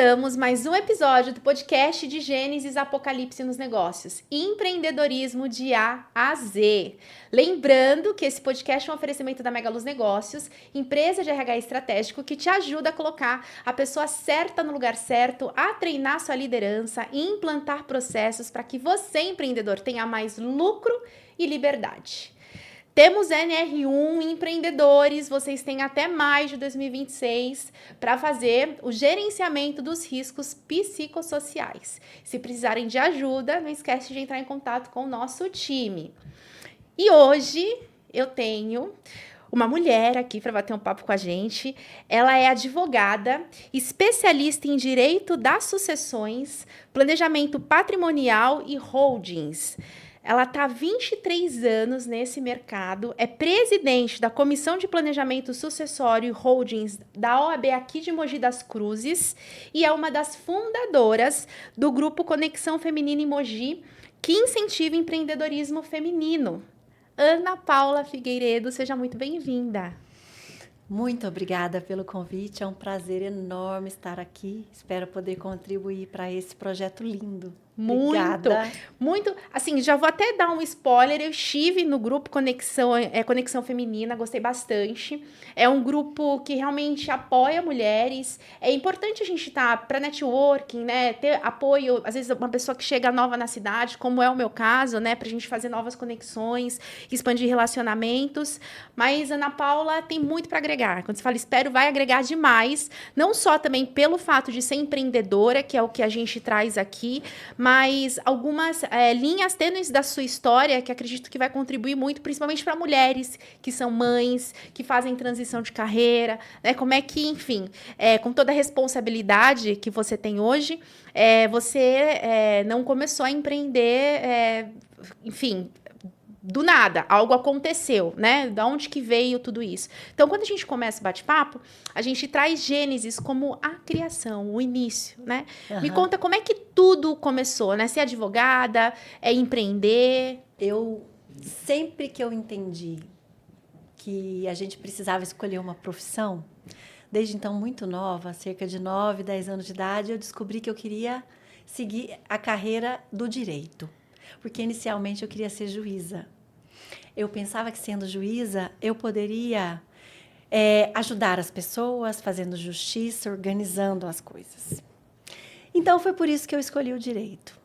Começamos mais um episódio do podcast de Gênesis Apocalipse nos Negócios, empreendedorismo de A a Z. Lembrando que esse podcast é um oferecimento da Megaluz Negócios, empresa de RH estratégico que te ajuda a colocar a pessoa certa no lugar certo, a treinar sua liderança e implantar processos para que você, empreendedor, tenha mais lucro e liberdade. Temos NR1 empreendedores, vocês têm até maio de 2026 para fazer o gerenciamento dos riscos psicossociais. Se precisarem de ajuda, não esquece de entrar em contato com o nosso time. E hoje eu tenho uma mulher aqui para bater um papo com a gente. Ela é advogada, especialista em direito das sucessões, planejamento patrimonial e holdings. Ela está há 23 anos nesse mercado, é presidente da Comissão de Planejamento Sucessório e Holdings da OAB aqui de Mogi das Cruzes e é uma das fundadoras do grupo Conexão Feminina em Mogi, que incentiva o empreendedorismo feminino. Ana Paula Figueiredo, seja muito bem-vinda. Muito obrigada pelo convite, é um prazer enorme estar aqui. Espero poder contribuir para esse projeto lindo. Obrigada. Muito. Assim, já vou até dar um spoiler. Eu estive no grupo Conexão Feminina, gostei bastante. É um grupo que realmente apoia mulheres. É importante a gente estar para networking, né? Ter apoio, às vezes, uma pessoa que chega nova na cidade, como é o meu caso, né? Para a gente fazer novas conexões, expandir relacionamentos. Mas Ana Paula tem muito para agregar. Quando você fala espero, vai agregar demais. Não só também pelo fato de ser empreendedora, que é o que a gente traz aqui, mas algumas linhas tênues da sua história que acredito que vai contribuir muito, principalmente para mulheres que são mães, que fazem transição de carreira, né? Como é que, enfim, com toda a responsabilidade que você tem hoje, você não começou a empreender, enfim, do nada, algo aconteceu, né? Da onde que veio tudo isso? Então, quando a gente começa o bate-papo, a gente traz Gênesis como a criação, o início, né? Uhum. Me conta como é que tudo começou, né? Ser advogada, empreender. Sempre que eu entendi que a gente precisava escolher uma profissão, desde então muito nova, cerca de 9, 10 anos de idade, eu descobri que eu queria seguir a carreira do direito. Porque inicialmente eu queria ser juíza. Eu pensava que sendo juíza eu poderia ajudar as pessoas, fazendo justiça, organizando as coisas. Então foi por isso que eu escolhi o direito.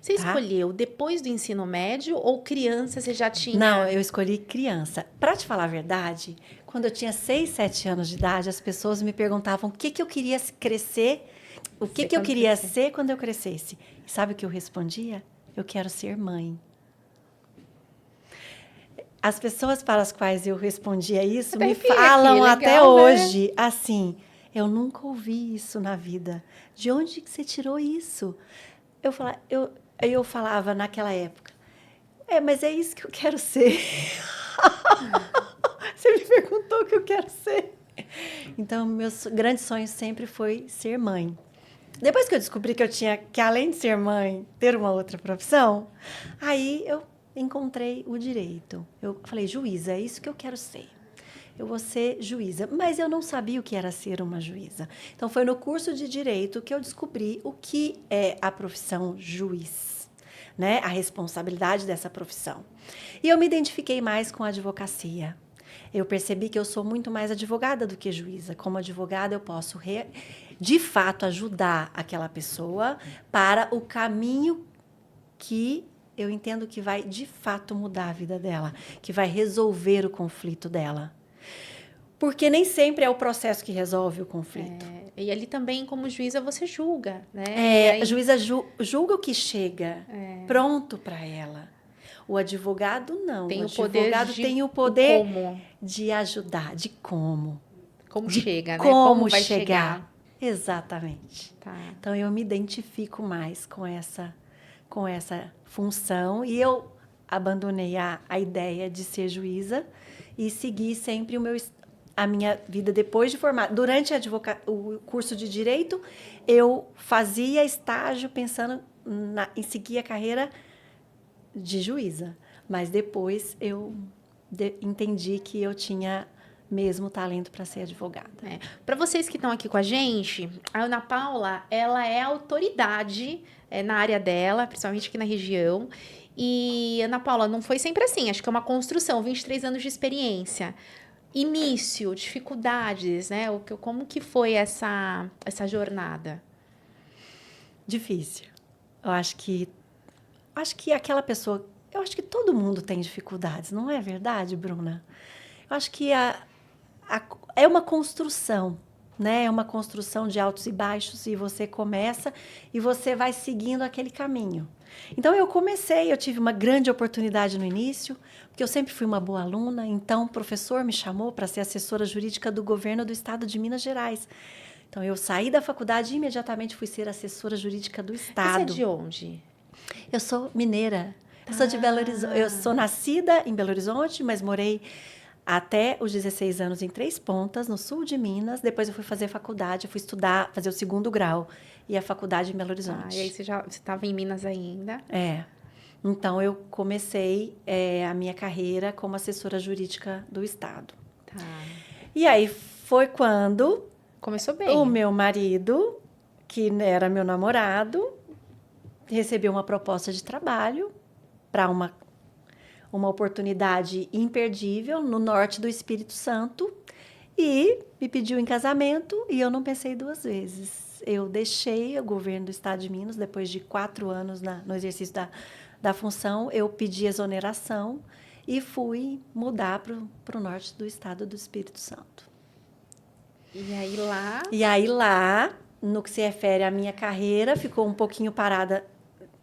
Você escolheu depois do ensino médio ou criança você já tinha? Não, eu escolhi criança. Para te falar a verdade, quando eu tinha 6, 7 anos de idade, as pessoas me perguntavam o que eu queria crescer, o que eu queria ser quando eu crescesse. E sabe o que eu respondia? Eu quero ser mãe. As pessoas para as quais eu respondia isso me falam até hoje, assim, eu nunca ouvi isso na vida. De onde que você tirou isso? Eu falava naquela época, mas é isso que eu quero ser. Você me perguntou o que eu quero ser. Então, meus grandes sonhos sempre foi ser mãe. Depois que eu descobri que eu tinha que, além de ser mãe, ter uma outra profissão, aí eu encontrei o direito. Eu falei, juíza, é isso que eu quero ser. Eu vou ser juíza. Mas eu não sabia o que era ser uma juíza. Então, foi no curso de direito que eu descobri o que é a profissão juiz, né? A responsabilidade dessa profissão. E eu me identifiquei mais com a advocacia. Eu percebi que eu sou muito mais advogada do que juíza. Como advogada, eu posso, de fato, ajudar aquela pessoa para o caminho que eu entendo que vai, de fato, mudar a vida dela, que vai resolver o conflito dela. Porque nem sempre é o processo que resolve o conflito. E ali também, como juíza, você julga, né? A juíza julga o que chega pronto para ela. O advogado não. Tem o advogado tem o poder de ajudar, de como. Como chega, né? Como vai chegar. Exatamente. Tá. Então, eu me identifico mais com essa função e eu abandonei a ideia de ser juíza e segui sempre a minha vida depois de formar. Durante o curso de Direito, eu fazia estágio pensando em seguir a carreira de juíza. Mas depois eu entendi que eu tinha mesmo talento para ser advogada. Para vocês que estão aqui com a gente, a Ana Paula, ela é autoridade na área dela, principalmente aqui na região. E, Ana Paula, não foi sempre assim, acho que é uma construção, 23 anos de experiência. Início, dificuldades, né? Como que foi essa jornada? Difícil. Eu acho que aquela pessoa, eu acho que todo mundo tem dificuldades, não é verdade, Bruna? Eu acho que é uma construção, né? É uma construção de altos e baixos, e você começa e você vai seguindo aquele caminho. Então, eu tive uma grande oportunidade no início, porque eu sempre fui uma boa aluna, então o professor me chamou para ser assessora jurídica do governo do estado de Minas Gerais. Então, eu saí da faculdade e imediatamente fui ser assessora jurídica do estado. Você é de onde? Eu sou mineira. Eu sou de Belo Horizonte. Eu sou nascida em Belo Horizonte, mas morei até os 16 anos em Três Pontas, no sul de Minas. Depois eu fui fazer faculdade, eu fui estudar, fazer o 2º grau e a faculdade em Belo Horizonte. E aí você estava em Minas ainda? Então, eu comecei a minha carreira como assessora jurídica do estado. Tá. E aí foi quando começou bem. O meu marido, que era meu namorado, recebeu uma proposta de trabalho para uma oportunidade imperdível no norte do Espírito Santo e me pediu em casamento e eu não pensei 2 vezes. Eu deixei o governo do estado de Minas, depois de 4 anos no exercício da função, eu pedi exoneração e fui mudar para o norte do estado do Espírito Santo. E aí lá, no que se refere à minha carreira, ficou um pouquinho parada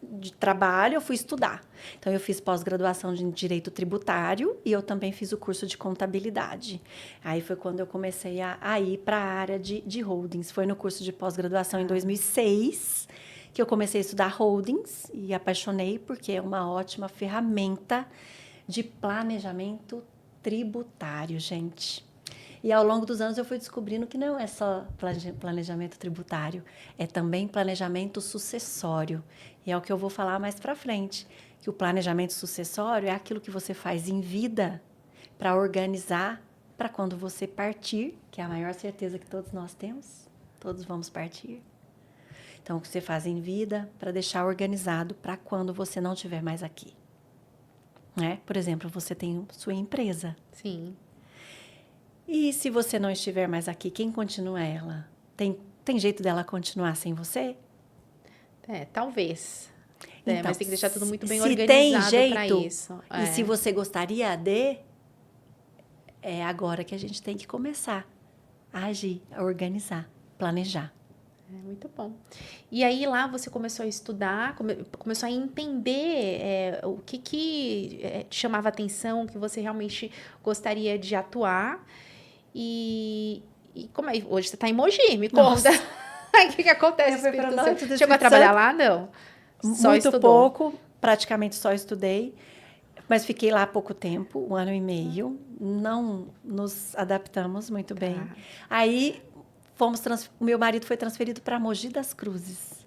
de trabalho, eu fui estudar. Então, eu fiz pós-graduação de Direito Tributário e eu também fiz o curso de Contabilidade. Aí foi quando eu comecei a ir para a área de holdings. Foi no curso de pós-graduação em 2006 que eu comecei a estudar holdings e apaixonei porque é uma ótima ferramenta de planejamento tributário, gente. E ao longo dos anos eu fui descobrindo que não é só planejamento tributário, é também planejamento sucessório. E é o que eu vou falar mais para frente, que o planejamento sucessório é aquilo que você faz em vida para organizar para quando você partir, que é a maior certeza que todos nós temos, todos vamos partir. Então, o que você faz em vida para deixar organizado para quando você não estiver mais aqui. Né? Por exemplo, você tem sua empresa. Sim. E se você não estiver mais aqui, quem continua ela? Tem jeito dela continuar sem você? Talvez. Então, mas tem que deixar tudo muito bem se organizado tem jeito, para isso. E se você gostaria é agora que a gente tem que começar a agir, a organizar, planejar. Muito bom. E aí lá você começou a estudar, começou a entender o que te chamava atenção, que você realmente gostaria de atuar. E como é? Hoje você está em Mogi, me conta. O que acontece? Você chegou a trabalhar lá? Não. Muito pouco, praticamente só estudei. Mas fiquei lá há pouco tempo, 1 ano e meio. Não nos adaptamos muito bem. Aí o meu marido foi transferido para Mogi das Cruzes.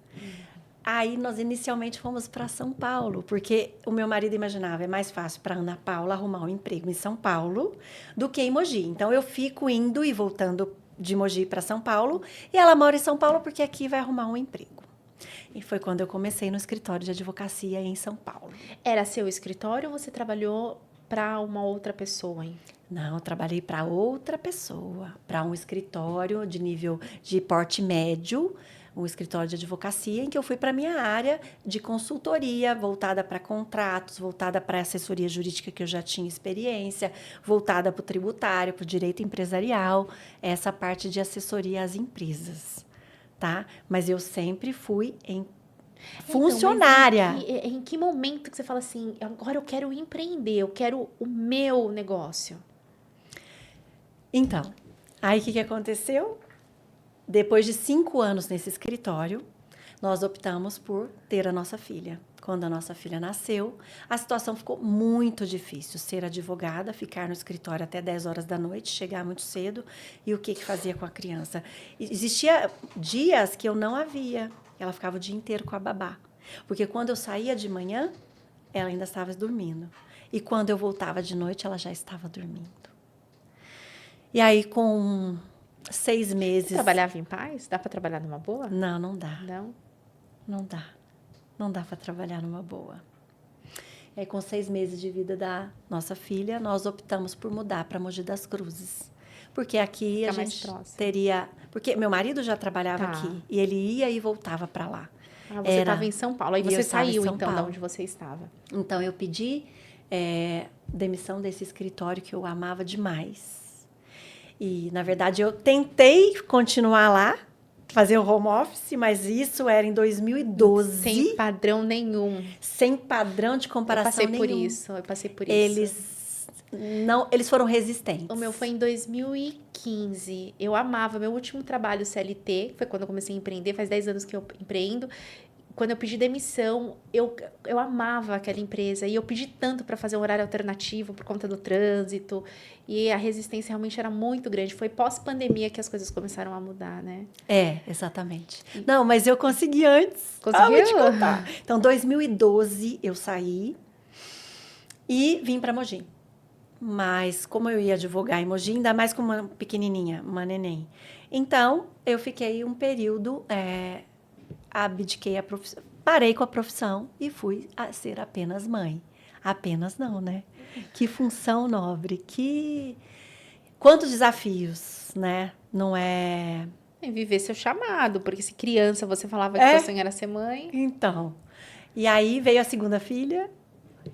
Aí nós inicialmente fomos para São Paulo, porque o meu marido imaginava, é mais fácil para Ana Paula arrumar um emprego em São Paulo do que em Mogi. Então eu fico indo e voltando de Mogi para São Paulo, e ela mora em São Paulo porque aqui vai arrumar um emprego. E foi quando eu comecei no escritório de advocacia em São Paulo. Era seu escritório ou você trabalhou para uma outra pessoa, hein? Não, eu trabalhei para outra pessoa, para um escritório de nível de porte médio, um escritório de advocacia, em que eu fui para a minha área de consultoria, voltada para contratos, voltada para assessoria jurídica, que eu já tinha experiência, voltada para o tributário, para o direito empresarial, essa parte de assessoria às empresas, tá? Mas eu sempre fui funcionária. Em que momento que você fala assim, agora eu quero empreender, eu quero o meu negócio? Então, aí o que aconteceu? Depois de 5 anos nesse escritório, nós optamos por ter a nossa filha. Quando a nossa filha nasceu, a situação ficou muito difícil. Ser advogada, ficar no escritório até 10 horas da noite, chegar muito cedo. E o que fazia com a criança? Existia dias que eu não a via. Ela ficava o dia inteiro com a babá. Porque quando eu saía de manhã, ela ainda estava dormindo. E quando eu voltava de noite, ela já estava dormindo. E aí, com 6 Você meses... trabalhava em paz? Dá pra trabalhar numa boa? Não, não dá. Não? Não dá. Não dá para trabalhar numa boa. E aí, com 6 meses de vida da nossa filha, nós optamos por mudar para Mogi das Cruzes. Porque aqui Fica a mais gente próximo. teria... Porque meu marido já trabalhava Tá. aqui. E ele ia e voltava para lá. Ah, você estava em São Paulo. Aí E eu você estava em saiu, São então, de Paulo. onde você estava. Então, eu pedi demissão desse escritório que eu amava demais. E, na verdade, eu tentei continuar lá, fazer o home office, mas isso era em 2012. Sem padrão nenhum. Sem padrão de comparação Eu passei por isso. Eles foram resistentes. O meu foi em 2015. Eu amava. Meu último trabalho CLT, foi quando eu comecei a empreender, faz 10 anos que eu empreendo. Quando eu pedi demissão, eu amava aquela empresa. E eu pedi tanto para fazer um horário alternativo por conta do trânsito. E a resistência realmente era muito grande. Foi pós-pandemia que as coisas começaram a mudar, né? Exatamente. Não, mas eu consegui antes. Conseguiu? Vou te contar. Então, 2012, eu saí e vim para Mogi. Mas, como eu ia advogar em Mogi, ainda mais com uma pequenininha, uma neném. Então, eu fiquei um período... abdiquei a profissão, parei com a profissão e fui a ser apenas mãe. Apenas não, né? Que função nobre, quantos desafios, né? Não é... E viver seu chamado, porque se criança você falava que seu sonho era ser mãe. Então, e aí veio a segunda filha,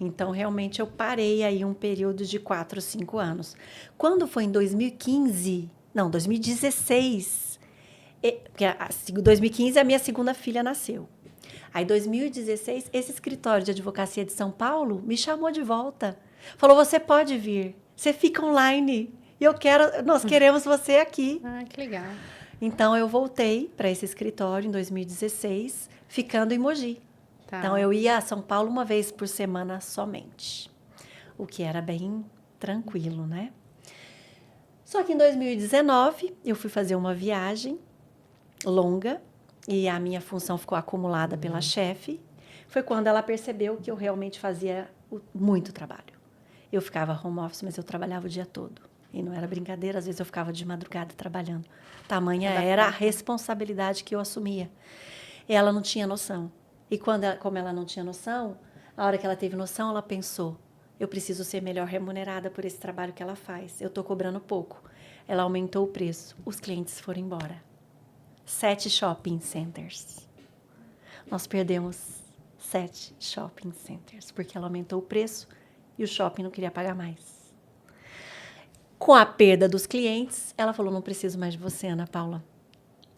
então realmente eu parei aí um período de 4, 5 anos. Quando foi em 2015, não, 2016... Porque 2015 a minha segunda filha nasceu. Aí, em 2016, esse escritório de advocacia de São Paulo me chamou de volta. Falou, você pode vir, você fica online. E nós queremos você aqui. Ah, que legal. Então, eu voltei para esse escritório em 2016, ficando em Mogi. Tá. Então, eu ia a São Paulo uma vez por semana somente. O que era bem tranquilo, né? Só que em 2019, eu fui fazer uma viagem longa, e a minha função ficou acumulada pela chefe. Foi quando ela percebeu que eu realmente fazia muito trabalho. Eu ficava home office, mas eu trabalhava o dia todo. E não era brincadeira, às vezes eu ficava de madrugada trabalhando. Tamanha era a responsabilidade que eu assumia. E ela não tinha noção. E como ela não tinha noção, a hora que ela teve noção, ela pensou, eu preciso ser melhor remunerada por esse trabalho que ela faz. Eu estou cobrando pouco. Ela aumentou o preço. Os clientes foram embora. 7 shopping centers. Nós perdemos 7 shopping centers, porque ela aumentou o preço e o shopping não queria pagar mais. Com a perda dos clientes, ela falou, não preciso mais de você, Ana Paula.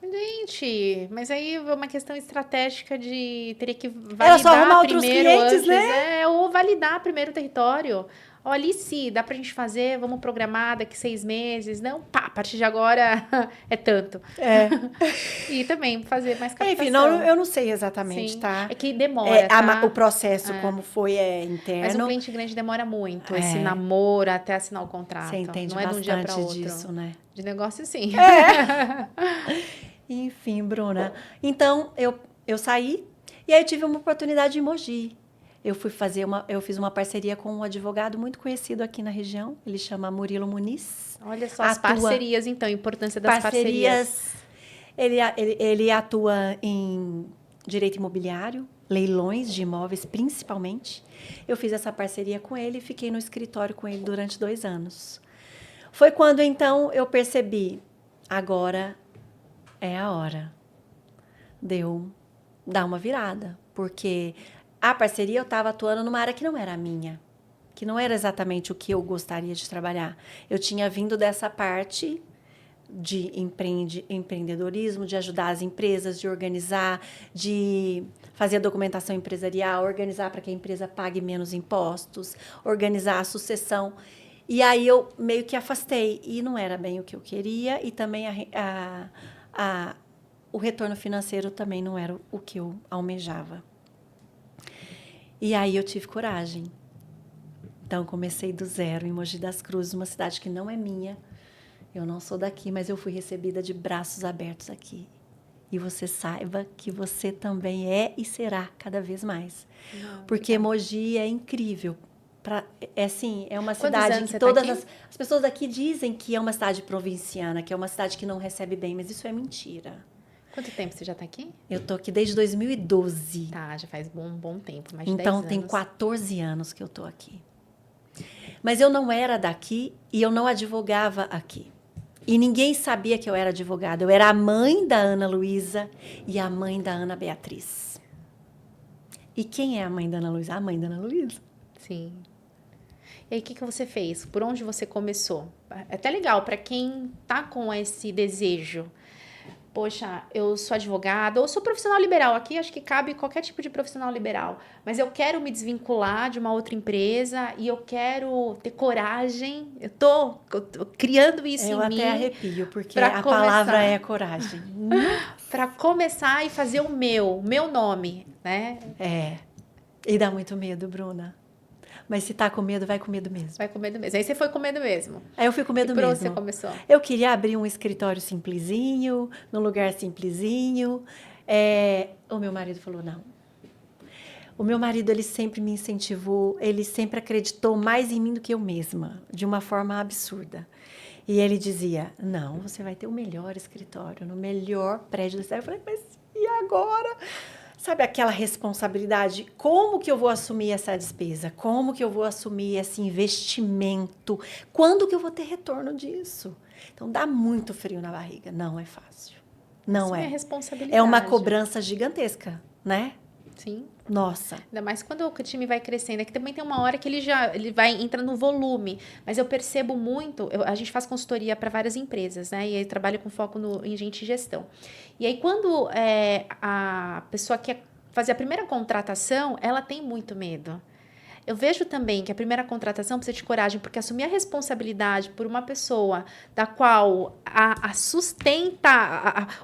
Gente, mas aí é uma questão estratégica de... Teria que Era só arrumar validar outros primeiro clientes, antes, né? ou validar primeiro o território. Olha, e se dá pra gente fazer, vamos programar daqui 6 meses. Não, pá, a partir de agora é tanto. E também fazer mais captação. Enfim, não, eu não sei exatamente, Sim. tá? É que demora, tá? O processo, como foi, interno. Mas um cliente grande demora muito. Esse namoro até assinar o contrato. Você entende não é de um dia para outro. disso, né? De negócio, sim. Enfim, Bruna. Então, eu saí e aí eu tive uma oportunidade em Mogi. Eu fiz uma parceria com um advogado muito conhecido aqui na região. Ele chama Murilo Muniz. Olha só as parcerias, então, a importância das parcerias. Ele atua em direito imobiliário, leilões de imóveis, principalmente. Eu fiz essa parceria com ele e fiquei no escritório com ele durante 2 anos. Foi quando, então, eu percebi, agora é a hora de eu dar uma virada. Porque a parceria eu estava atuando numa área que não era a minha, que não era exatamente o que eu gostaria de trabalhar. Eu tinha vindo dessa parte de empreendedorismo, de ajudar as empresas, de organizar, de fazer a documentação empresarial, organizar para que a empresa pague menos impostos, organizar a sucessão. E aí eu meio que afastei. E não era bem o que eu queria, e também o retorno financeiro também não era o que eu almejava. E aí eu tive coragem. Então, comecei do zero em Mogi das Cruzes, uma cidade que não é minha. Eu não sou daqui, mas eu fui recebida de braços abertos aqui. E você saiba que você também é e será cada vez mais. Porque Mogi é incrível. É assim, é uma Quantos cidade anos que você tá todas aqui? as pessoas aqui dizem que é uma cidade provinciana, que é uma cidade que não recebe bem, mas isso é mentira. Quanto tempo você já tá aqui? Eu tô aqui desde 2012. Tá, já faz um bom tempo, mais de Então 10 tem anos. 14 anos que eu tô aqui. Mas eu não era daqui e eu não advogava aqui. E ninguém sabia que eu era advogada. Eu era a mãe da Ana Luísa e a mãe da Ana Beatriz. E quem é a mãe da Ana Luísa? A mãe da Ana Luísa. Sim. E aí, o que você fez? Por onde você começou? É até legal para quem tá com esse desejo. Poxa, eu sou advogada ou sou profissional liberal. Aqui acho que cabe qualquer tipo de profissional liberal. Mas eu quero me desvincular de uma outra empresa e eu quero ter coragem. Eu tô criando isso Eu em até mim arrepio, porque para a palavra é começar. coragem. Para começar e fazer o meu nome, né? É. E dá muito medo, Bruna. Mas se tá com medo, vai com medo mesmo. Vai com medo mesmo. Aí você foi com medo mesmo. Aí eu fui com E medo por onde você mesmo. começou? Eu queria abrir um escritório simplesinho, num lugar simplesinho. O meu marido falou, não. O meu marido, ele sempre me incentivou, ele sempre acreditou mais em mim do que eu mesma, de uma forma absurda. E ele dizia, não, você vai ter o melhor escritório, no melhor prédio da cidade. Eu falei, mas e agora? Sabe aquela responsabilidade? Como que eu vou assumir essa despesa? Como que eu vou assumir esse investimento? Quando que eu vou ter retorno disso? Então, dá muito frio na barriga. Não é fácil. Não Assumir a é. responsabilidade. É uma cobrança gigantesca, né? Sim. Nossa. Ainda mais quando o time vai crescendo. É que também tem uma hora que ele vai entra no volume. Mas eu percebo muito. A gente faz consultoria para várias empresas, né? E aí trabalho com foco em gente e gestão. E aí, quando a pessoa quer fazer a primeira contratação, ela tem muito medo. Eu vejo também que a primeira contratação precisa de coragem, porque assumir a responsabilidade por uma pessoa da qual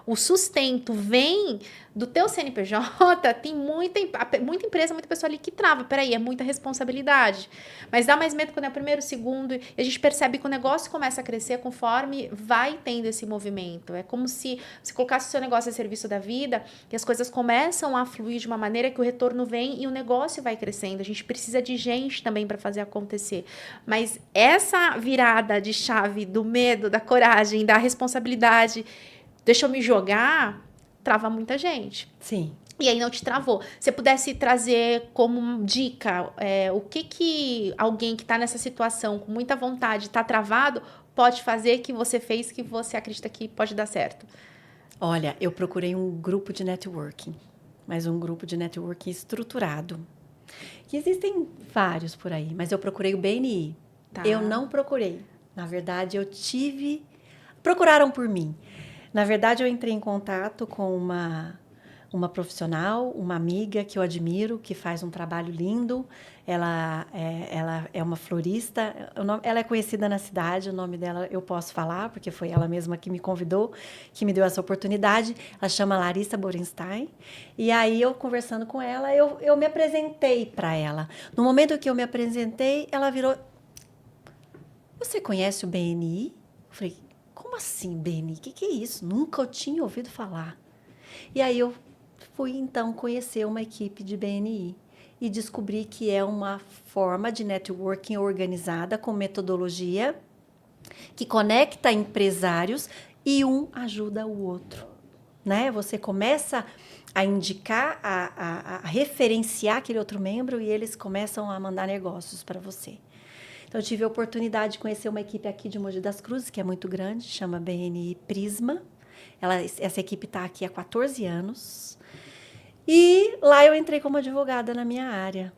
o sustento vem do teu CNPJ, tem muita empresa, muita pessoa ali que trava. Peraí, é muita responsabilidade. Mas dá mais medo quando é o primeiro, o segundo, e a gente percebe que o negócio começa a crescer conforme vai tendo esse movimento. É como se você colocasse o seu negócio a serviço da vida e as coisas começam a fluir de uma maneira que o retorno vem e o negócio vai crescendo. A gente precisa de gente também para fazer acontecer. Mas essa virada de chave do medo, da coragem, da responsabilidade, deixa eu me jogar, trava muita gente. Sim. E aí não te travou. Se você pudesse trazer como dica, o que alguém que está nessa situação com muita vontade, está travado, pode fazer que você fez, que você acredita que pode dar certo? Olha, eu procurei um grupo de networking, mas um grupo de networking estruturado. Que existem vários por aí, mas eu procurei o BNI. Tá. Eu não procurei. Na verdade, procuraram por mim. Na verdade, eu entrei em contato com uma profissional, uma amiga que eu admiro, que faz um trabalho lindo. Ela é uma florista. Ela é conhecida na cidade, o nome dela eu posso falar, porque foi ela mesma que me convidou, que me deu essa oportunidade. Ela chama Larissa Borenstein. E aí, eu conversando com ela, eu me apresentei para ela. No momento que eu me apresentei, ela virou... Você conhece o BNI? Eu falei, como assim BNI? O que é isso? Nunca eu tinha ouvido falar. E aí, eu fui, então, conhecer uma equipe de BNI e descobri que é uma forma de networking organizada com metodologia que conecta empresários e um ajuda o outro, né? Você começa a indicar, a referenciar aquele outro membro e eles começam a mandar negócios para você. Então, eu tive a oportunidade de conhecer uma equipe aqui de Mogi das Cruzes, que é muito grande, chama BNI Prisma. Essa equipe está aqui há 14 anos. E lá eu entrei como advogada na minha área.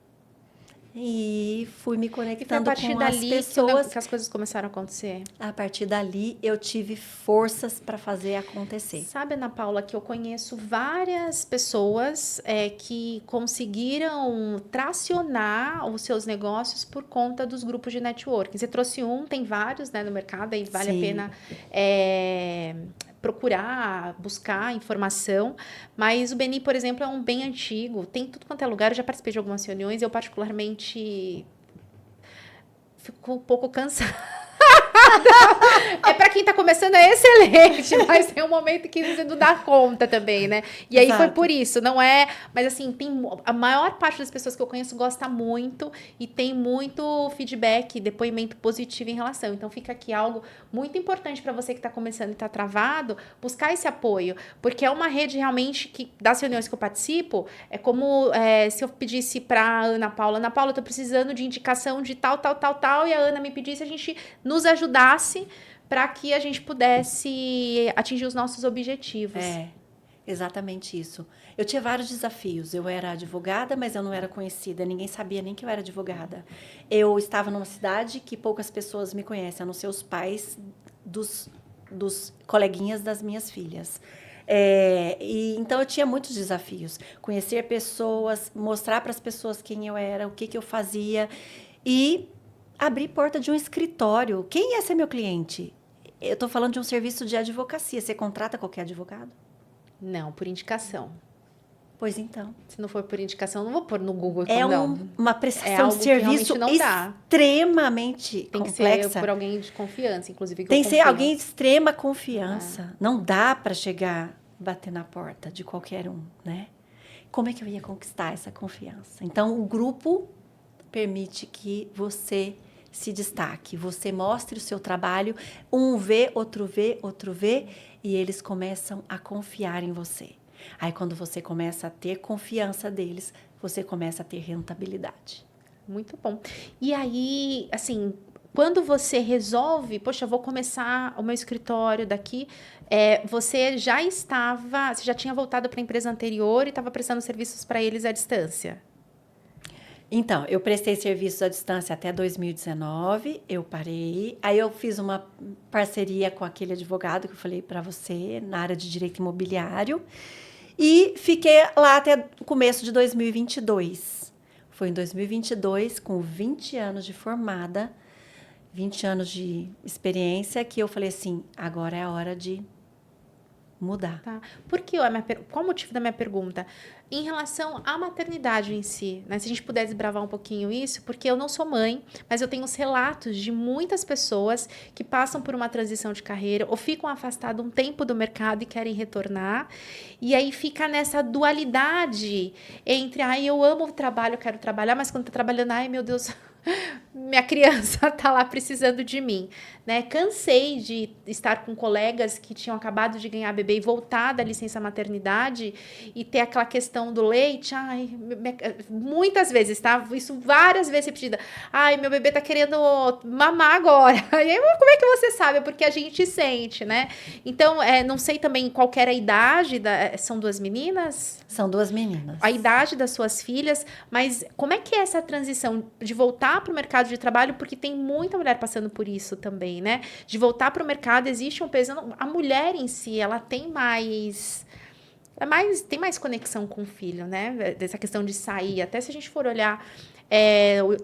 E fui me conectando com as pessoas. E foi a partir dali que as coisas começaram a acontecer? A partir dali, eu tive forças para fazer acontecer. Sabe, Ana Paula, que eu conheço várias pessoas que conseguiram tracionar os seus negócios por conta dos grupos de networking. Você trouxe tem vários, né, no mercado, aí vale a pena procurar, buscar informação, mas o BNI, por exemplo, é um bem antigo, tem tudo quanto é lugar, eu já participei de algumas reuniões, eu particularmente fico um pouco cansada. É para quem tá começando, é excelente, mas tem um momento que você não dá conta também, né? E aí foi por isso, não é... Mas assim, a maior parte das pessoas que eu conheço gosta muito e tem muito feedback, depoimento positivo em relação. Então fica aqui algo muito importante para você que tá começando e tá travado, buscar esse apoio, porque é uma rede realmente que, das reuniões que eu participo, é como se eu pedisse pra Ana Paula, eu tô precisando de indicação de tal, e a Ana me pedisse, a gente nos ajudasse para que a gente pudesse atingir os nossos objetivos. É, exatamente isso. Eu tinha vários desafios. Eu era advogada, mas eu não era conhecida. Ninguém sabia nem que eu era advogada. Eu estava numa cidade que poucas pessoas me conhecem, a não ser os pais dos coleguinhas das minhas filhas. Então, eu tinha muitos desafios. Conhecer pessoas, mostrar para as pessoas quem eu era, o que eu fazia e abrir porta de um escritório. Quem ia ser meu cliente? Eu estou falando de um serviço de advocacia. Você contrata qualquer advogado? Não, por indicação. Pois então. Se não for por indicação, eu não vou pôr no Google. Uma prestação de serviço extremamente complexa. Tem que ser por alguém de confiança, inclusive. Tem que ser alguém de extrema confiança. Não dá para chegar, bater na porta de qualquer um, né? Como é que eu ia conquistar essa confiança? Então, o grupo permite que você se destaque, você mostre o seu trabalho, um vê, outro vê, e eles começam a confiar em você. Aí, quando você começa a ter confiança deles, você começa a ter rentabilidade. Muito bom. E aí, assim, quando você resolve, poxa, eu vou começar o meu escritório daqui, você já tinha voltado para a empresa anterior e estava prestando serviços para eles à distância? Então, eu prestei serviços à distância até 2019, eu parei. Aí eu fiz uma parceria com aquele advogado que eu falei para você, na área de direito imobiliário. E fiquei lá até o começo de 2022. Foi em 2022, com 20 anos de formada, 20 anos de experiência, que eu falei assim, agora é a hora de mudar. Tá. Qual o motivo da minha pergunta? Em relação à maternidade em si, né? Se a gente puder desbravar um pouquinho isso, porque eu não sou mãe, mas eu tenho os relatos de muitas pessoas que passam por uma transição de carreira ou ficam afastadas um tempo do mercado e querem retornar. E aí fica nessa dualidade entre, eu amo o trabalho, eu quero trabalhar, mas quando tá trabalhando, meu Deus, minha criança tá lá precisando de mim, né? Cansei de estar com colegas que tinham acabado de ganhar bebê e voltar da licença maternidade e ter aquela questão do leite. Muitas vezes, tá? Isso várias vezes repetida. Meu bebê tá querendo mamar agora. E aí, como é que você sabe? É porque a gente sente, né? Então, não sei também qual era a idade. São duas meninas? São duas meninas. A idade das suas filhas, mas como é que é essa transição de voltar para o mercado de trabalho? Porque tem muita mulher passando por isso também, né? De voltar para o mercado, existe um peso. A mulher em si, ela tem tem mais conexão com o filho, né? Dessa questão de sair. Até se a gente for olhar,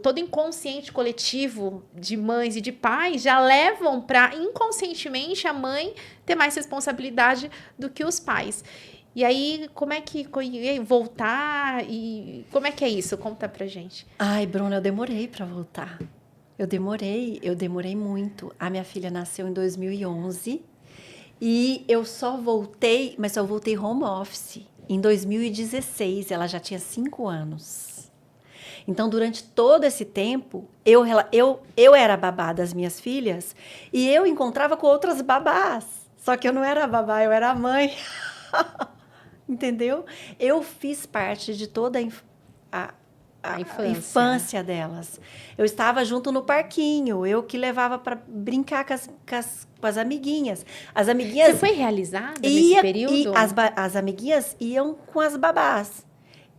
todo inconsciente coletivo de mães e de pais já levam para, inconscientemente, a mãe ter mais responsabilidade do que os pais. E aí, como é que voltar e como é que é isso? Conta pra gente. Bruna, eu demorei para voltar. Eu demorei muito. A minha filha nasceu em 2011 e eu só voltei, mas só voltei home office. Em 2016, ela já tinha 5 anos. Então, durante todo esse tempo, eu era a babá das minhas filhas e eu encontrava com outras babás. Só que eu não era a babá, eu era a mãe. Entendeu? Eu fiz parte de toda a infância delas. Eu estava junto no parquinho, eu que levava para brincar com as amiguinhas. As amiguinhas... Você foi realizada nesse período? E as amiguinhas iam com as babás.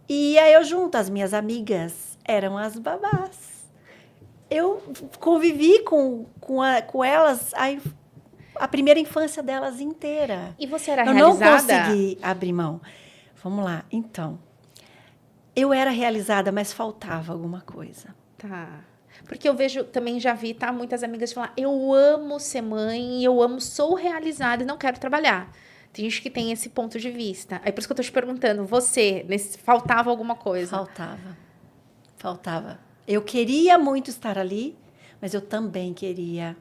E aí eu junto, as minhas amigas eram as babás. Eu convivi com elas a primeira infância delas inteira. E você era realizada? Eu não consegui abrir mão. Vamos lá, então. Eu era realizada, mas faltava alguma coisa. Tá. Porque eu também já vi, tá? Muitas amigas falar, eu amo ser mãe, sou realizada e não quero trabalhar. Tem gente que tem esse ponto de vista. Aí por isso que eu tô te perguntando, faltava alguma coisa? Faltava. Eu queria muito estar ali, mas eu também queria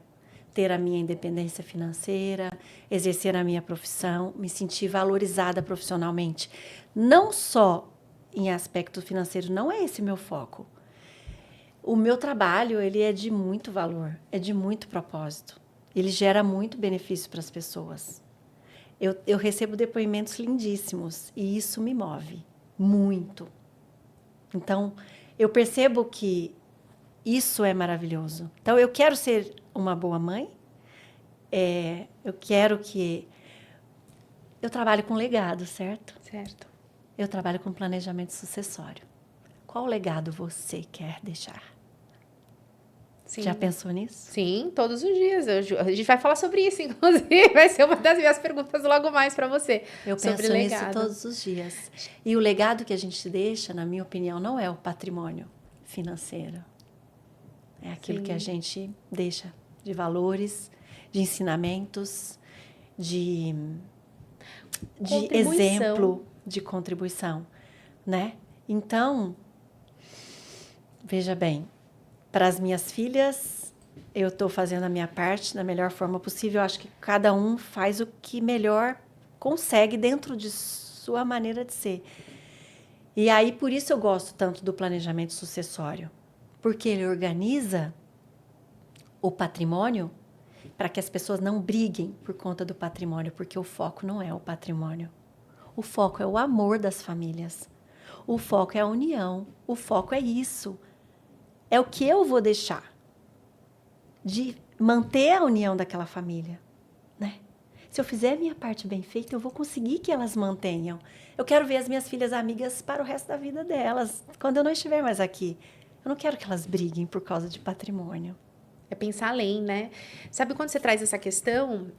ter a minha independência financeira, exercer a minha profissão, me sentir valorizada profissionalmente. Não só em aspecto financeiro, não é esse meu foco. O meu trabalho, ele é de muito valor, é de muito propósito. Ele gera muito benefício para as pessoas. Eu recebo depoimentos lindíssimos e isso me move muito. Então, eu percebo que isso é maravilhoso. Então, eu quero ser uma boa mãe, eu quero que... Eu trabalho com legado, certo? Certo. Eu trabalho com planejamento sucessório. Qual legado você quer deixar? Sim. Já pensou nisso? Sim, todos os dias. A gente vai falar sobre isso, inclusive. Vai ser uma das minhas perguntas logo mais para você. Eu sobre penso legado. nisso todos os dias. E o legado que a gente deixa, na minha opinião, não é o patrimônio financeiro. É aquilo Sim. que a gente deixa de valores, de ensinamentos, de exemplo, de contribuição, né? Então, veja bem, para as minhas filhas, eu estou fazendo a minha parte da melhor forma possível. Eu acho que cada um faz o que melhor consegue dentro de sua maneira de ser. E aí, por isso eu gosto tanto do planejamento sucessório, porque ele organiza o patrimônio para que as pessoas não briguem por conta do patrimônio, porque o foco não é o patrimônio. O foco é o amor das famílias. O foco é a união. O foco é isso. É o que eu vou deixar de manter a união daquela família, né? Se eu fizer a minha parte bem feita, eu vou conseguir que elas mantenham. Eu quero ver as minhas filhas amigas para o resto da vida delas, quando eu não estiver mais aqui. Eu não quero que elas briguem por causa de patrimônio. É pensar além, né? Sabe quando você traz essa questão,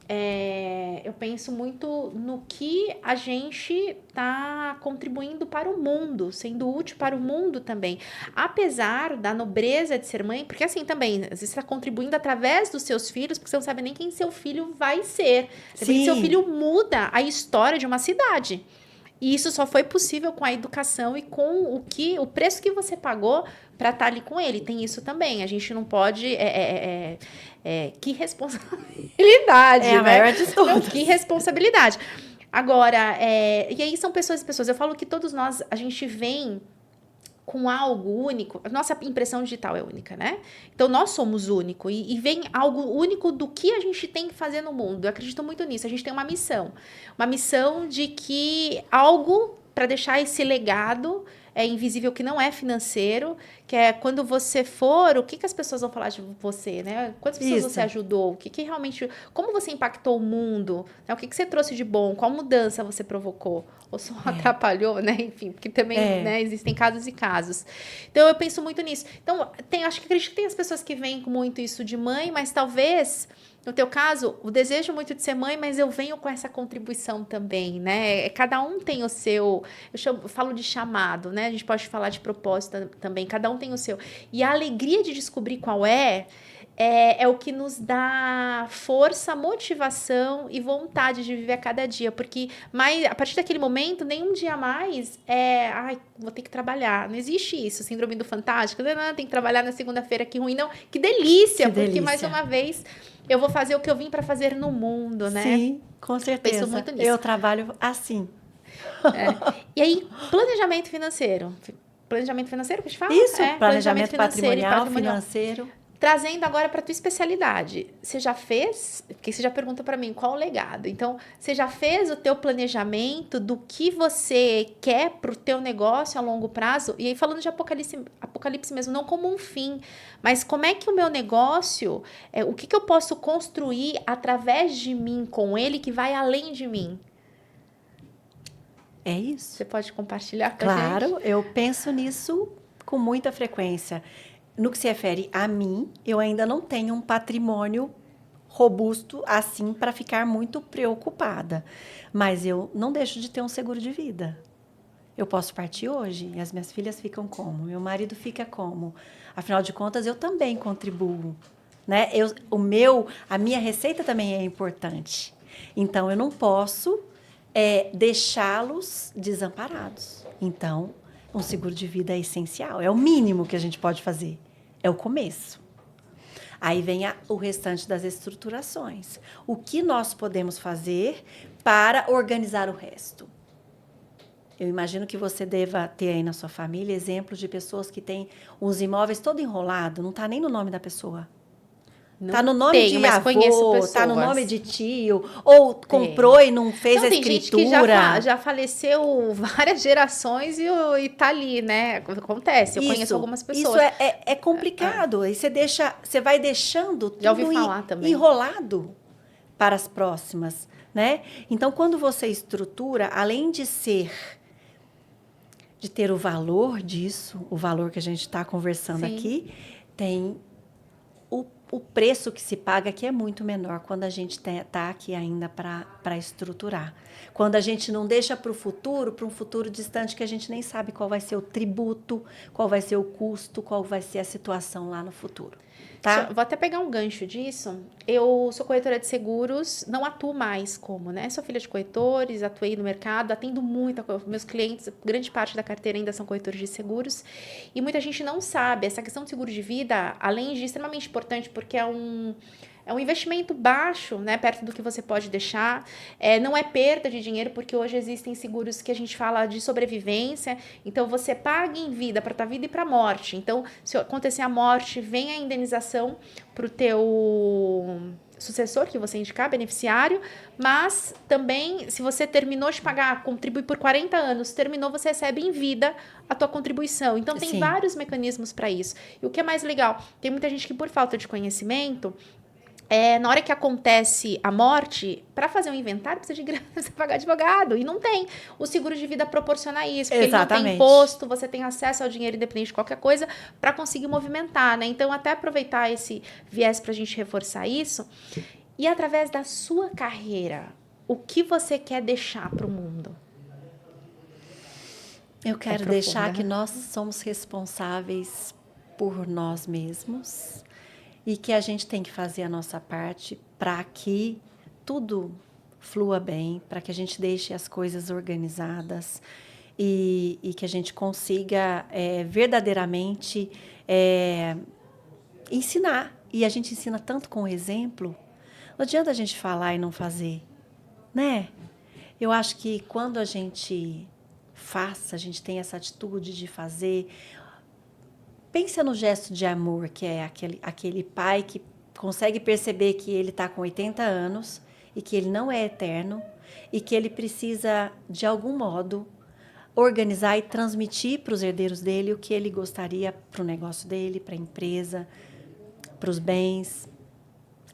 eu penso muito no que a gente está contribuindo para o mundo, sendo útil para o mundo também. Apesar da nobreza de ser mãe, porque assim também, às vezes você está contribuindo através dos seus filhos, porque você não sabe nem quem seu filho vai ser. De repente, seu filho muda a história de uma cidade. E isso só foi possível com a educação e com o preço que você pagou para estar ali com ele. Tem isso também. A gente não pode... que responsabilidade, É a maior de todas. Que responsabilidade. Agora, e aí são pessoas e pessoas. Eu falo que todos nós, a gente vem com algo único. A nossa impressão digital é única, né? Então, nós somos único e vem algo único do que a gente tem que fazer no mundo. Eu acredito muito nisso. A gente tem uma missão de que algo para deixar esse legado invisível que não é financeiro, que é quando você for, o que as pessoas vão falar de você, né? Quantas pessoas você ajudou? O que realmente... Como você impactou o mundo? Né? O que você trouxe de bom? Qual mudança você provocou? Ou só atrapalhou, né? Enfim, porque também né, existem casos e casos. Então, eu penso muito nisso. Então, acredito que tem as pessoas que vêm com muito isso de mãe, mas talvez... No teu caso, o desejo muito de ser mãe, mas eu venho com essa contribuição também, né? Cada um tem o seu... Eu falo de chamado, né? A gente pode falar de propósito também. Cada um tem o seu. E a alegria de descobrir qual é o que nos dá força, motivação e vontade de viver a cada dia. Porque a partir daquele momento, nenhum dia mais vou ter que trabalhar. Não existe isso. Síndrome do Fantástico. Não, tem que trabalhar na segunda-feira, que ruim. Não, que delícia. Porque, mais uma vez... Eu vou fazer o que eu vim para fazer no mundo, né? Sim, com certeza. Penso muito nisso. Eu trabalho assim. E aí, planejamento financeiro. Planejamento financeiro que a gente fala? Isso, planejamento patrimonial, financeiro. Trazendo agora para a tua especialidade. Você já fez? Porque você já pergunta para mim qual o legado. Então, você já fez o teu planejamento do que você quer para o teu negócio a longo prazo? E aí, falando de apocalipse mesmo, não como um fim, mas como é que o meu negócio, o que eu posso construir através de mim com ele que vai além de mim? É isso. Você pode compartilhar com a gente? Claro, eu penso nisso com muita frequência. No que se refere a mim, eu ainda não tenho um patrimônio robusto assim para ficar muito preocupada. Mas eu não deixo de ter um seguro de vida. Eu posso partir hoje e as minhas filhas ficam como? Meu marido fica como? Afinal de contas, eu também contribuo, né? A minha receita também é importante. Então, eu não posso deixá-los desamparados. Então, um seguro de vida é essencial. É o mínimo que a gente pode fazer. É o começo. Aí vem o restante das estruturações. O que nós podemos fazer para organizar o resto? Eu imagino que você deva ter aí na sua família exemplos de pessoas que têm os imóveis todo enrolado, não está nem no nome da pessoa. Não Tá no nome tenho, de mas conheço avô, pessoas. tá no nome de tio, ou comprou e não fez Não, a tem escritura. gente que já faleceu várias gerações e tá ali, né? Acontece, eu conheço algumas pessoas. Isso é complicado. Aí você vai deixando Já ouvi tudo falar também. enrolado para as próximas, né? Então, quando você estrutura, além de ter o valor disso, o valor que a gente está conversando Sim. aqui, tem o preço que se paga que é muito menor quando a gente está aqui ainda para estruturar. Quando a gente não deixa para um futuro distante que a gente nem sabe qual vai ser o tributo, qual vai ser o custo, qual vai ser a situação lá no futuro. Tá? Vou até pegar um gancho disso. Eu sou corretora de seguros, não atuo mais como, né? Sou filha de corretores, atuei no mercado, atendo muito meus clientes, grande parte da carteira ainda são corretores de seguros. E muita gente não sabe, essa questão de seguro de vida, além de extremamente importante, porque é um investimento baixo, né, perto do que você pode deixar. Não é perda de dinheiro, porque hoje existem seguros que a gente fala de sobrevivência. Então, você paga em vida para a tua vida e para a morte. Então, se acontecer a morte, vem a indenização para o teu sucessor, que você indicar, beneficiário. Mas também, se você terminou de pagar, contribui por 40 anos, terminou, você recebe em vida a tua contribuição. Então, tem vários mecanismos para isso. E o que é mais legal? Tem muita gente que, por falta de conhecimento... na hora que acontece a morte, para fazer um inventário, precisa de grana, você pagar advogado. E não tem. O seguro de vida proporciona isso. Porque ele não tem imposto, você tem acesso ao dinheiro independente de qualquer coisa para conseguir movimentar, né? Então, até aproveitar esse viés para a gente reforçar isso. E através da sua carreira, o que você quer deixar para o mundo? Eu quero deixar que nós somos responsáveis por nós mesmos. E que a gente tem que fazer a nossa parte para que tudo flua bem, para que a gente deixe as coisas organizadas e que a gente consiga verdadeiramente ensinar. E a gente ensina tanto com o exemplo. Não adianta a gente falar e não fazer, né? Eu acho que quando a gente a gente tem essa atitude de fazer... Pensa no gesto de amor, que é aquele pai que consegue perceber que ele está com 80 anos e que ele não é eterno e que ele precisa, de algum modo, organizar e transmitir para os herdeiros dele o que ele gostaria para o negócio dele, para a empresa, para os bens.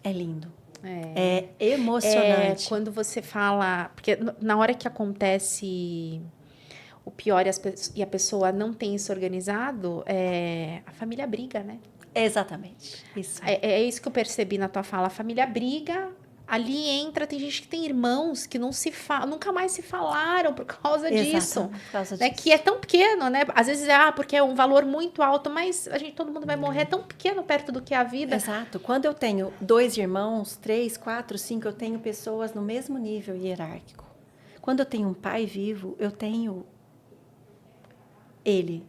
É lindo. É emocionante. Quando você fala... Porque na hora que acontece... o pior e a pessoa não tem isso organizado, a família briga, né? Exatamente. Isso. É isso que eu percebi na tua fala. A família briga, ali entra, tem gente que tem irmãos que nunca mais se falaram por causa disso. Por causa né? disso. Que é tão pequeno, né? Às vezes porque é um valor muito alto, mas todo mundo vai morrer, é tão pequeno perto do que é a vida. Exato. Quando eu tenho 2 irmãos, 3, 4, 5, eu tenho pessoas no mesmo nível hierárquico. Quando eu tenho um pai vivo, eu tenho... Ele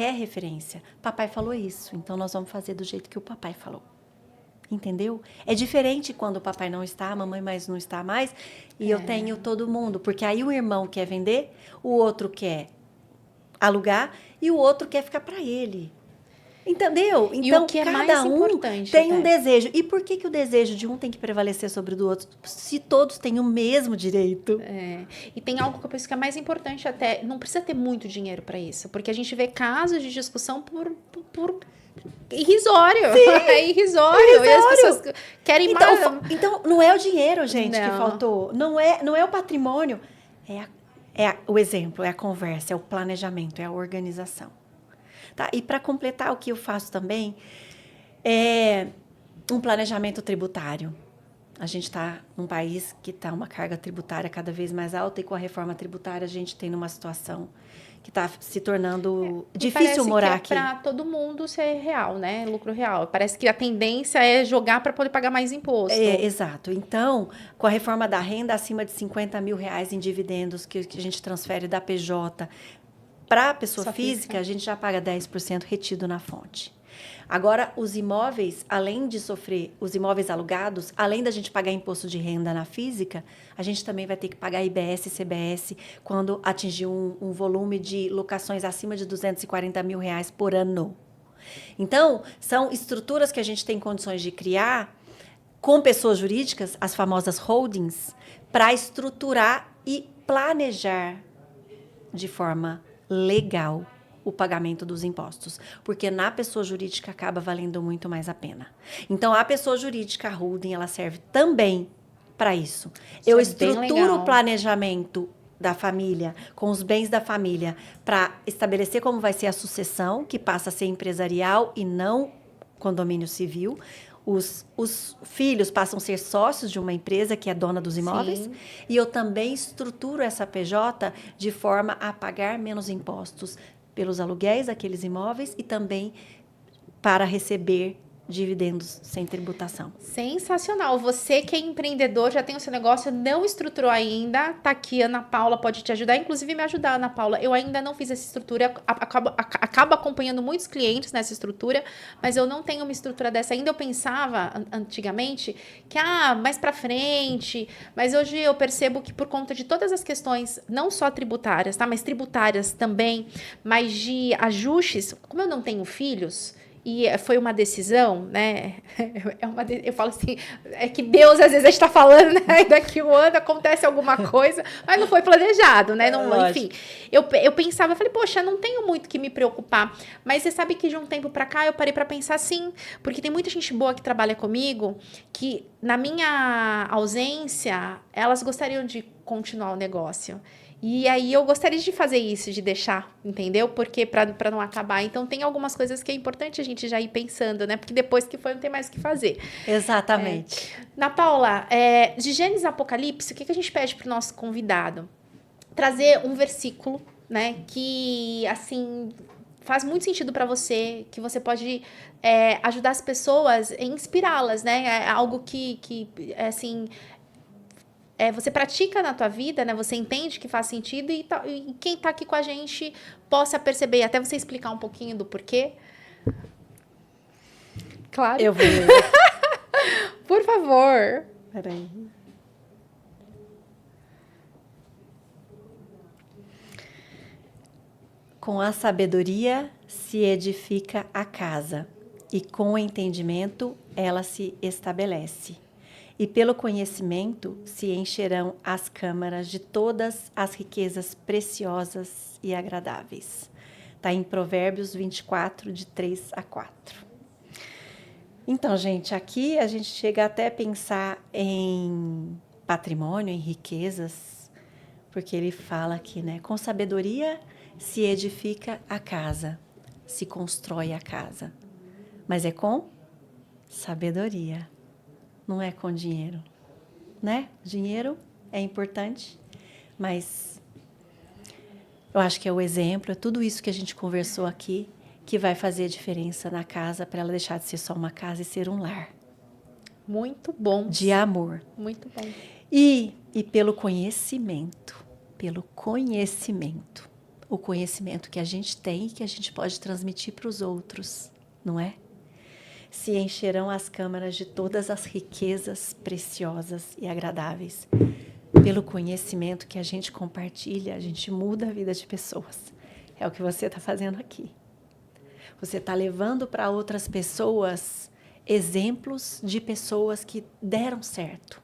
é referência. Papai falou isso, então nós vamos fazer do jeito que o papai falou. Entendeu? É diferente quando o papai não está, a mamãe mais não está mais, e eu tenho todo mundo. Porque aí o irmão quer vender, o outro quer alugar, e o outro quer ficar para ele. Entendeu? Então, o que é cada mais um importante, tem um desejo. E por que o desejo de um tem que prevalecer sobre o do outro? Se todos têm o mesmo direito. E tem algo que eu penso que é mais importante até. Não precisa ter muito dinheiro para isso. Porque a gente vê casos de discussão por irrisório. É irrisório. E as pessoas querem mais. Então, não é o dinheiro, gente, Não. que faltou. Não é o patrimônio. É o exemplo, é a conversa, é o planejamento, é a organização. Tá? E para completar, o que eu faço também é um planejamento tributário. A gente está num país que está uma carga tributária cada vez mais alta e com a reforma tributária a gente tem numa situação que está se tornando difícil morar aqui. Para todo mundo ser real, né? Lucro real. Parece que a tendência é jogar para poder pagar mais imposto. Exato. Então, com a reforma da renda acima de R$50 mil em dividendos que a gente transfere da PJ para a pessoa física, a gente já paga 10% retido na fonte. Agora, os imóveis, além de sofrer os imóveis alugados, além da gente pagar imposto de renda na física, a gente também vai ter que pagar IBS e CBS quando atingir um volume de locações acima de R$240 mil por ano. Então, são estruturas que a gente tem condições de criar com pessoas jurídicas, as famosas holdings, para estruturar e planejar de forma legal o pagamento dos impostos, porque na pessoa jurídica acaba valendo muito mais a pena. Então, a pessoa jurídica, a holding, ela serve também para isso. Eu estruturo o planejamento da família, com os bens da família, para estabelecer como vai ser a sucessão, que passa a ser empresarial e não condomínio civil. Os filhos passam a ser sócios de uma empresa que é dona dos imóveis. Sim. E eu também estruturo essa PJ de forma a pagar menos impostos pelos aluguéis daqueles imóveis e também para receber dividendos sem tributação. Sensacional. Você que é empreendedor, já tem o seu negócio, não estruturou ainda, tá aqui, Ana Paula pode te ajudar, inclusive me ajudar, Ana Paula. Eu ainda não fiz essa estrutura, acabo acompanhando muitos clientes nessa estrutura, mas eu não tenho uma estrutura dessa ainda. Eu pensava, antigamente, que, mais pra frente, mas hoje eu percebo que por conta de todas as questões, não só tributárias, tá, mas tributárias também, mas de ajustes, como eu não tenho filhos, e foi uma decisão, né? Eu falo assim, é que Deus, às vezes, a gente tá falando, né? E daqui um ano acontece alguma coisa, mas não foi planejado, né? Não, enfim, eu pensava, eu falei, poxa, não tenho muito que me preocupar. Mas você sabe que de um tempo pra cá eu parei pra pensar sim, porque tem muita gente boa que trabalha comigo, que na minha ausência, elas gostariam de continuar o negócio. E aí eu gostaria de fazer isso, de deixar, entendeu? Porque para não acabar. Então tem algumas coisas que é importante a gente já ir pensando, né? Porque depois que foi, não tem mais o que fazer. Exatamente. Ana Paula, de Gênesis Apocalipse, o que a gente pede para o nosso convidado? Trazer um versículo, né? Que, assim, faz muito sentido para você, que você pode ajudar as pessoas, inspirá-las, né? É algo que assim... você pratica na tua vida, né? Você entende que faz sentido e quem tá aqui com a gente possa perceber, até você explicar um pouquinho do porquê. Claro. Eu vou ler. Por favor. Peraí. Com a sabedoria se edifica a casa, e com o entendimento ela se estabelece. E pelo conhecimento se encherão as câmaras de todas as riquezas preciosas e agradáveis. Está em Provérbios 24, de 3 a 4. Então, gente, aqui a gente chega até a pensar em patrimônio, em riquezas, porque ele fala aqui, né? Com sabedoria se edifica a casa, se constrói a casa. Mas é com sabedoria. Não é com dinheiro, né? Dinheiro é importante, mas eu acho que é o exemplo, é tudo isso que a gente conversou aqui que vai fazer a diferença na casa para ela deixar de ser só uma casa e ser um lar. Muito bom. De amor. Muito bom. E pelo conhecimento, o conhecimento que a gente tem e que a gente pode transmitir para os outros, não é? Se encherão as câmaras de todas as riquezas preciosas e agradáveis. Pelo conhecimento que a gente compartilha, a gente muda a vida de pessoas. É o que você está fazendo aqui. Você está levando para outras pessoas exemplos de pessoas que deram certo.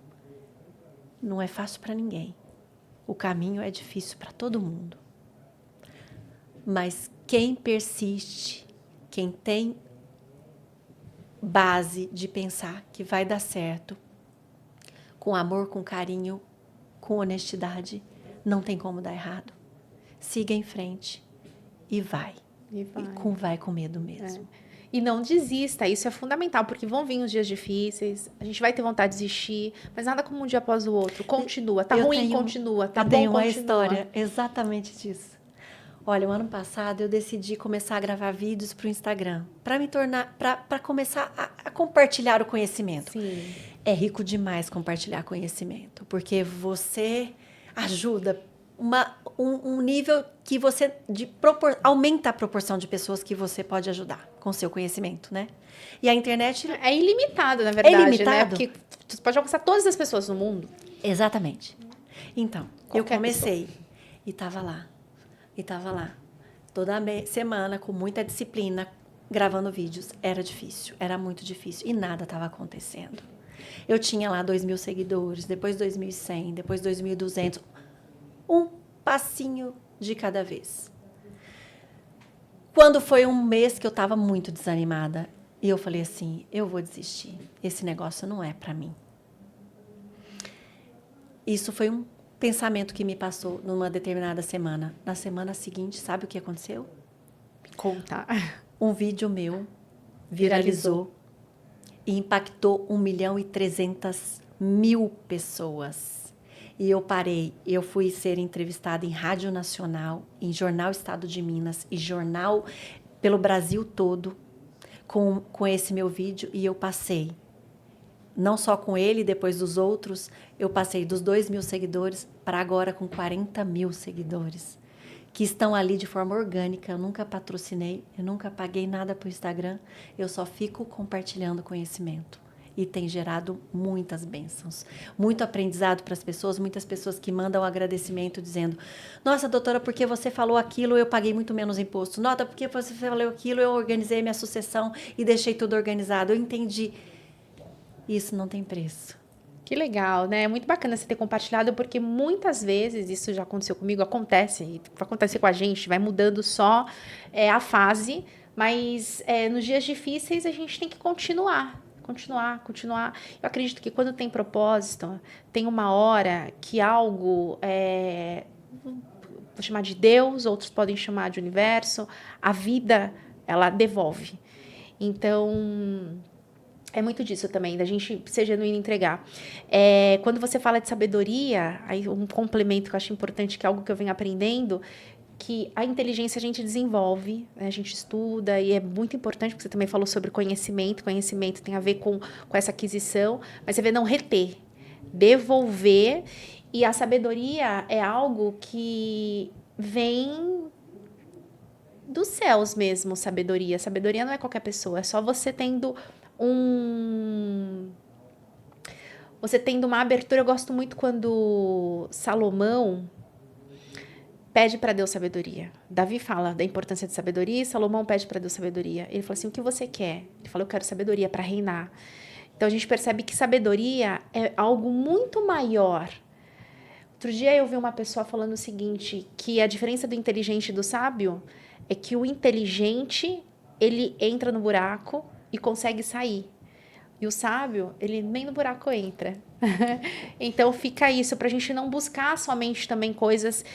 Não é fácil para ninguém. O caminho é difícil para todo mundo. Mas quem persiste, quem tem base de pensar que vai dar certo, com amor, com carinho, com honestidade, não tem como dar errado. Siga em frente e vai. Vai com medo mesmo. E não desista, isso é fundamental, porque vão vir os dias difíceis, a gente vai ter vontade de desistir, mas nada como um dia após o outro. Continua, tá ruim, continua, tá bom, tenho continua. uma história exatamente disso. Olha, o ano passado eu decidi começar a gravar vídeos para o Instagram, para começar a compartilhar o conhecimento. Sim. É rico demais compartilhar conhecimento, porque você ajuda um nível que você aumenta a proporção de pessoas que você pode ajudar. com o seu conhecimento, né? E a internet... É ilimitado, na verdade, ilimitado? né? Porque você pode alcançar todas as pessoas no mundo. Exatamente. Então, eu Qualquer comecei e estava lá. Toda semana, com muita disciplina, gravando vídeos. Era difícil, era muito difícil. E nada estava acontecendo. Eu tinha lá 2.000 seguidores, depois 2.100, depois 2.200. Um passinho de cada vez. Quando foi um mês que eu estava muito desanimada, e eu falei assim, eu vou desistir. Esse negócio não é para mim. Isso foi um pensamento que me passou numa determinada semana. Na semana seguinte, sabe o que aconteceu? Conta. Um vídeo meu viralizou e impactou 1.300.000 pessoas. E eu parei, eu fui ser entrevistada em Rádio Nacional, em Jornal Estado de Minas e jornal pelo Brasil todo com esse meu vídeo, e eu passei. Não só com ele, depois dos outros, eu passei dos 2.000 seguidores para agora com 40.000 seguidores, que estão ali de forma orgânica. Eu nunca patrocinei, eu nunca paguei nada para o Instagram, eu só fico compartilhando conhecimento. E tem gerado muitas bênçãos, muito aprendizado para as pessoas, muitas pessoas que mandam agradecimento dizendo, nossa, doutora, porque você falou aquilo, eu paguei muito menos imposto. Nota, porque você falou aquilo, eu organizei minha sucessão e deixei tudo organizado. Eu entendi. Isso não tem preço. Que legal, né? É muito bacana você ter compartilhado, porque muitas vezes, isso já aconteceu comigo, acontece, e vai acontecer com a gente, vai mudando só a fase, mas nos dias difíceis a gente tem que continuar. Eu acredito que quando tem propósito, tem uma hora que algo, vou chamar de Deus, outros podem chamar de universo, a vida, ela devolve. Então, é muito disso também, da gente ser genuíno e entregar. Quando você fala de sabedoria, aí um complemento que eu acho importante, que é algo que eu venho aprendendo, que a inteligência a gente desenvolve, né? A gente estuda, e é muito importante, porque você também falou sobre conhecimento tem a ver com essa aquisição, mas você vê não reter, devolver, e a sabedoria é algo que vem dos céus mesmo, sabedoria. Sabedoria não é qualquer pessoa, é só você tendo uma abertura. Eu gosto muito quando Salomão pede para Deus sabedoria. Davi fala da importância de sabedoria e Salomão pede para Deus sabedoria. Ele fala assim, o que você quer? Ele fala, eu quero sabedoria para reinar. Então, a gente percebe que sabedoria é algo muito maior. Outro dia eu vi uma pessoa falando o seguinte, que a diferença do inteligente e do sábio é que o inteligente, ele entra no buraco e consegue sair. E o sábio, ele nem no buraco entra. Então, fica isso, pra gente não buscar somente também coisas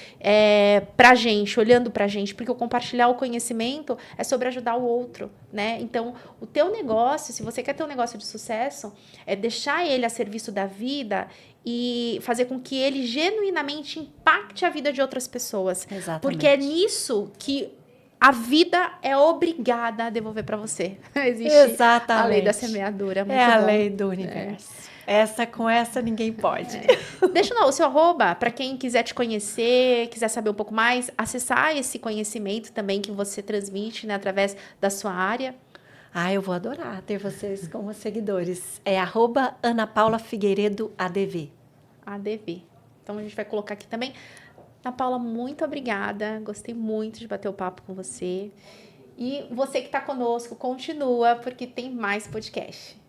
pra gente, olhando pra gente, porque o compartilhar o conhecimento é sobre ajudar o outro, né? Então, o teu negócio, se você quer ter um negócio de sucesso, é deixar ele a serviço da vida e fazer com que ele genuinamente impacte a vida de outras pessoas. Exatamente. Porque é nisso que a vida é obrigada a devolver para você. Existe Exatamente. a lei da semeadura. Muito a bom. lei do universo. Com essa ninguém pode. Deixa o seu arroba, para quem quiser te conhecer, quiser saber um pouco mais, acessar esse conhecimento também que você transmite, né, através da sua área. Eu vou adorar ter vocês como seguidores. É @AnaPaulaFigueiredoADV. ADV. Então, a gente vai colocar aqui também. Ana Paula, muito obrigada. Gostei muito de bater o papo com você. E você que está conosco, continua, porque tem mais podcast.